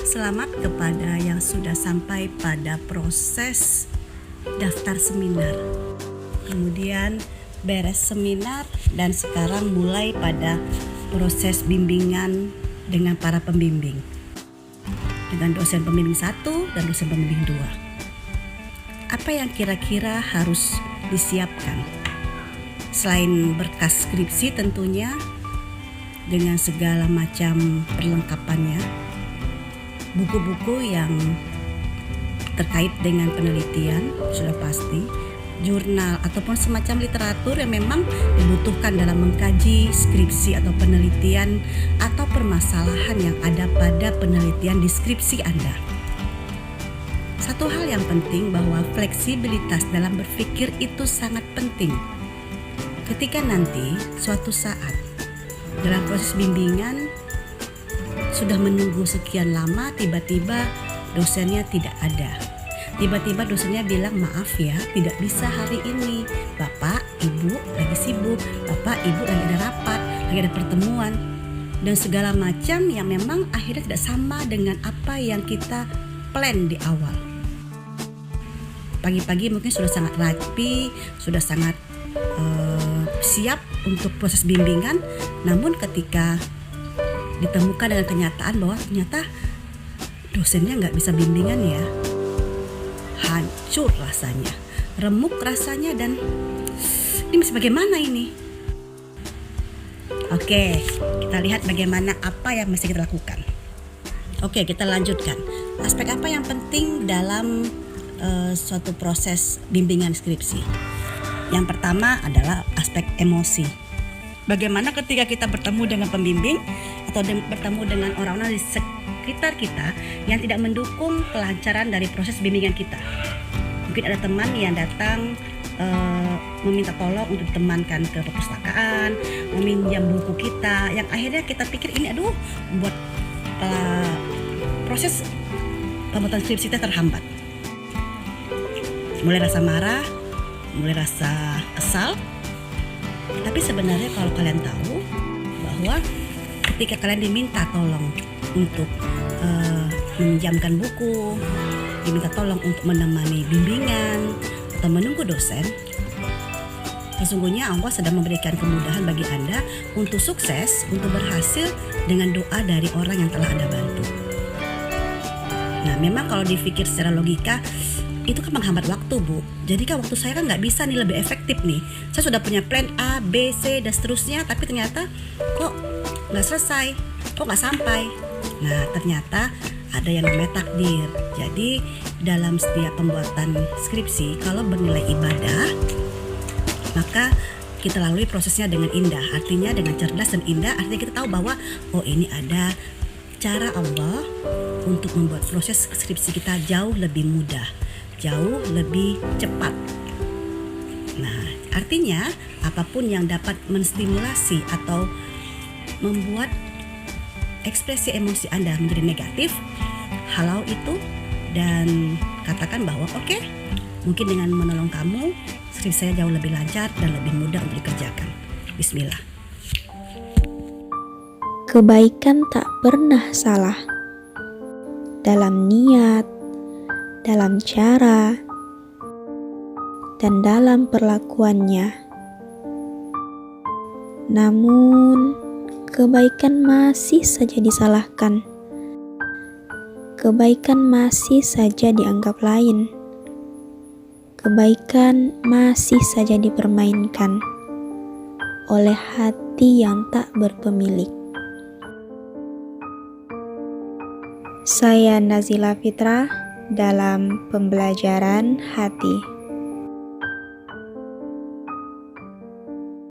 Selamat kepada yang sudah sampai pada proses daftar seminar. Kemudian beres seminar dan sekarang mulai pada proses bimbingan dengan para pembimbing. Dengan dosen pembimbing 1 dan dosen pembimbing 2. Apa yang kira-kira harus disiapkan? Selain berkas skripsi tentunya dengan segala macam perlengkapannya, buku-buku yang terkait dengan penelitian sudah pasti, jurnal ataupun semacam literatur yang memang dibutuhkan dalam mengkaji skripsi atau penelitian atau permasalahan yang ada pada penelitian di skripsi Anda. Satu hal yang penting bahwa fleksibilitas dalam berpikir itu sangat penting. Ketika nanti suatu saat dalam proses bimbingan sudah menunggu sekian lama, tiba-tiba dosennya tidak ada. Tiba-tiba dosennya bilang, maaf ya, tidak bisa hari ini. Bapak, Ibu lagi sibuk. Bapak, Ibu lagi ada rapat, lagi ada pertemuan. Dan segala macam yang memang akhirnya tidak sama dengan apa yang kita plan di awal. Pagi-pagi mungkin sudah sangat rapi, sudah sangat siap untuk proses bimbingan. Namun ketika ditemukan dengan kenyataan bahwa ternyata dosennya nggak bisa bimbingan ya, hancur rasanya, remuk rasanya, dan ini mesti bagaimana ini? Oke, kita lihat bagaimana apa yang mesti kita lakukan. Oke, kita lanjutkan. Aspek apa yang penting dalam suatu proses bimbingan skripsi? Yang pertama adalah aspek emosi. Bagaimana ketika kita bertemu dengan pembimbing atau bertemu dengan orang-orang di sekitar kita yang tidak mendukung kelancaran dari proses bimbingan kita. Mungkin ada teman yang datang meminta tolong untuk ditemankan ke perpustakaan, meminjam buku kita, yang akhirnya kita pikir ini buat proses pembuatan skripsi kita terhambat. Mulai rasa marah, mulai rasa kesal. Tapi sebenarnya kalau kalian tahu bahwa ketika kalian diminta tolong untuk meminjamkan buku, diminta tolong untuk menemani bimbingan atau menunggu dosen, sesungguhnya Allah sedang memberikan kemudahan bagi Anda untuk sukses, untuk berhasil dengan doa dari orang yang telah Anda bantu. Nah, memang kalau dipikir secara logika, itu kan menghambat waktu, Bu. Jadi kan waktu saya kan nggak bisa nih lebih efektif nih. Saya sudah punya plan A, B, C dan seterusnya, tapi ternyata kok nggak selesai, kok nggak sampai. Nah, ternyata ada yang namanya takdir. Jadi dalam setiap pembuatan skripsi, kalau bernilai ibadah, maka kita lalui prosesnya dengan indah. Artinya dengan cerdas dan indah, artinya kita tahu bahwa oh ini ada cara Allah untuk membuat proses skripsi kita jauh lebih mudah, jauh lebih cepat. Nah, artinya apapun yang dapat menstimulasi atau membuat ekspresi emosi Anda menjadi negatif, halau itu dan katakan bahwa oke, mungkin dengan menolong kamu, skripsi saya jauh lebih lancar dan lebih mudah untuk dikerjakan. Bismillah. Kebaikan tak pernah salah dalam niat, dalam cara, dan dalam perlakuannya. Namun, kebaikan masih saja disalahkan. Kebaikan masih saja dianggap lain. Kebaikan masih saja dipermainkan oleh hati yang tak berpemilik. Saya Nazila Fitra dalam pembelajaran hati.